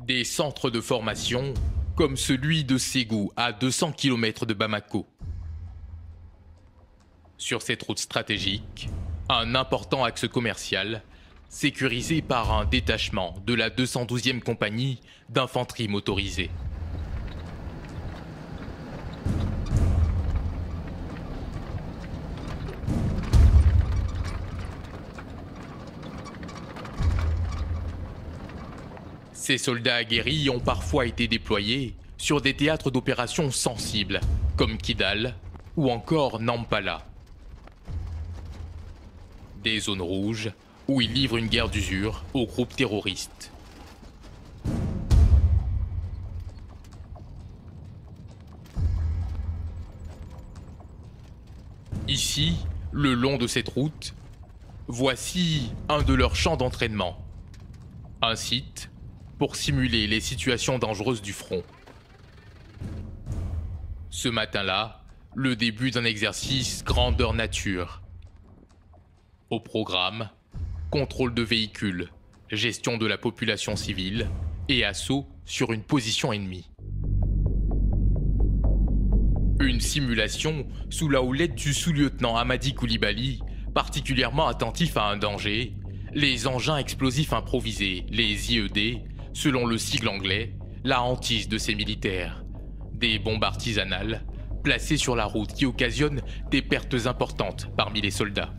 Des centres de formation comme celui de Ségou à 200 km de Bamako. Sur cette route stratégique, un important axe commercial sécurisé par un détachement de la 212e compagnie d'infanterie motorisée. Ces soldats aguerris ont parfois été déployés sur des théâtres d'opérations sensibles, comme Kidal ou encore Nampala. Des zones rouges où ils livrent une guerre d'usure aux groupes terroristes. Ici, le long de cette route, voici un de leurs champs d'entraînement. Un site pour simuler les situations dangereuses du front. Ce matin-là, le début d'un exercice grandeur nature. Au programme, contrôle de véhicules, gestion de la population civile et assaut sur une position ennemie. Une simulation sous la houlette du sous-lieutenant Hamadi Koulibaly, particulièrement attentif à un danger, les engins explosifs improvisés, les IED, selon le sigle anglais, la hantise de ces militaires. Des bombes artisanales placées sur la route qui occasionnent des pertes importantes parmi les soldats.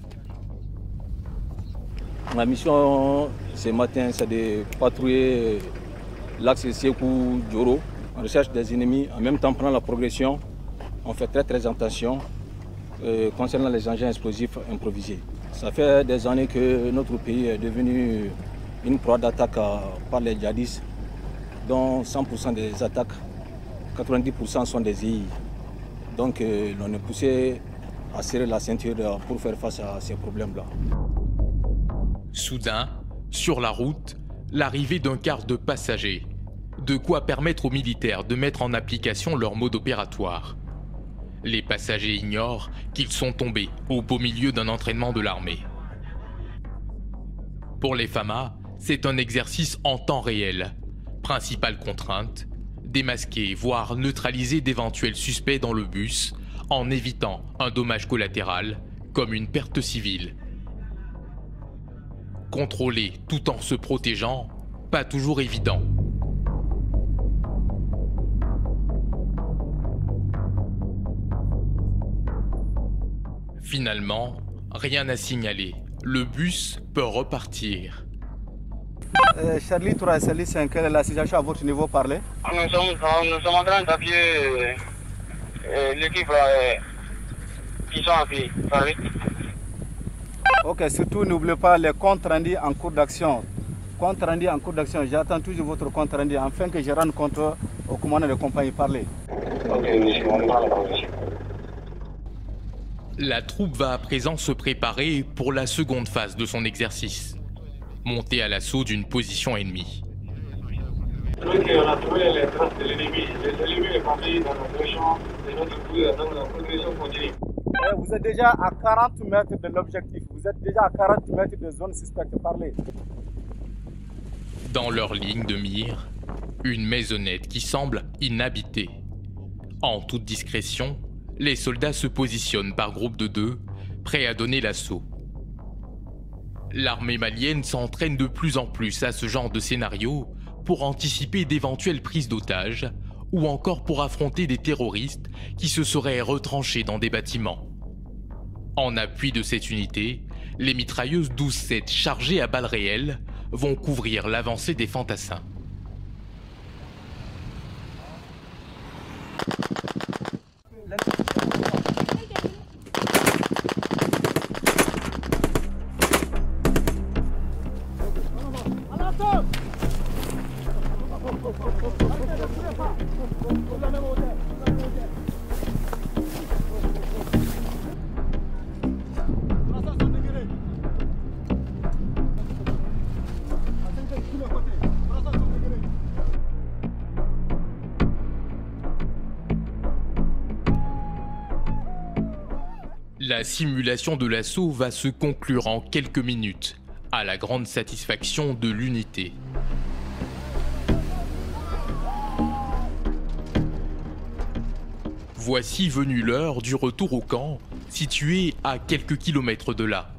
Ma mission ce matin, c'est de patrouiller l'axe Sékou-Djoro en recherche des ennemis, en même temps prendre la progression. On fait très attention concernant les engins explosifs improvisés. Ça fait des années que notre pays est devenu une proie d'attaque par les djihadistes, dont 100% des attaques, 90% sont des EI. Donc on est poussé à serrer la ceinture pour faire face à ces problèmes-là. Soudain, sur la route, l'arrivée d'un car de passagers. De quoi permettre aux militaires de mettre en application leur mode opératoire. Les passagers ignorent qu'ils sont tombés au beau milieu d'un entraînement de l'armée. Pour les FAMA, c'est un exercice en temps réel. Principale contrainte, démasquer voire neutraliser d'éventuels suspects dans le bus en évitant un dommage collatéral comme une perte civile. Contrôler tout en se protégeant, pas toujours évident. Finalement, rien à signaler. Le bus peut repartir. Charlie 3, Charlie 5, quelle est la situation à votre niveau, parlez? Nous sommes en train d'appuyer l'équipe qui sont appuyés. Parlez. Ok, surtout n'oubliez pas les comptes rendus en cours d'action. Compte rendu en cours d'action, j'attends toujours votre compte rendu afin que je rende compte au commandant de compagnie. Parlez. Ok, monsieur, on prend la position. La troupe va à présent se préparer pour la seconde phase de son exercice. Monter à l'assaut d'une position ennemie. On a trouvé les traces de l'ennemi. L'ennemi est parti dans la direction de notre coup, dans la progression continue. Vous êtes déjà à 40 mètres de l'objectif. Vous êtes déjà à 40 mètres de zone suspecte. Parlez. Dans leur ligne de mire, une maisonnette qui semble inhabitée. En toute discrétion, les soldats se positionnent par groupe de 2, prêts à donner l'assaut. L'armée malienne s'entraîne de plus en plus à ce genre de scénario pour anticiper d'éventuelles prises d'otages ou encore pour affronter des terroristes qui se seraient retranchés dans des bâtiments. En appui de cette unité, les mitrailleuses 12-7 chargées à balles réelles vont couvrir l'avancée des fantassins. La simulation de l'assaut va se conclure en quelques minutes, à la grande satisfaction de l'unité. voici venue l'heure du retour au camp, situé à quelques kilomètres de là.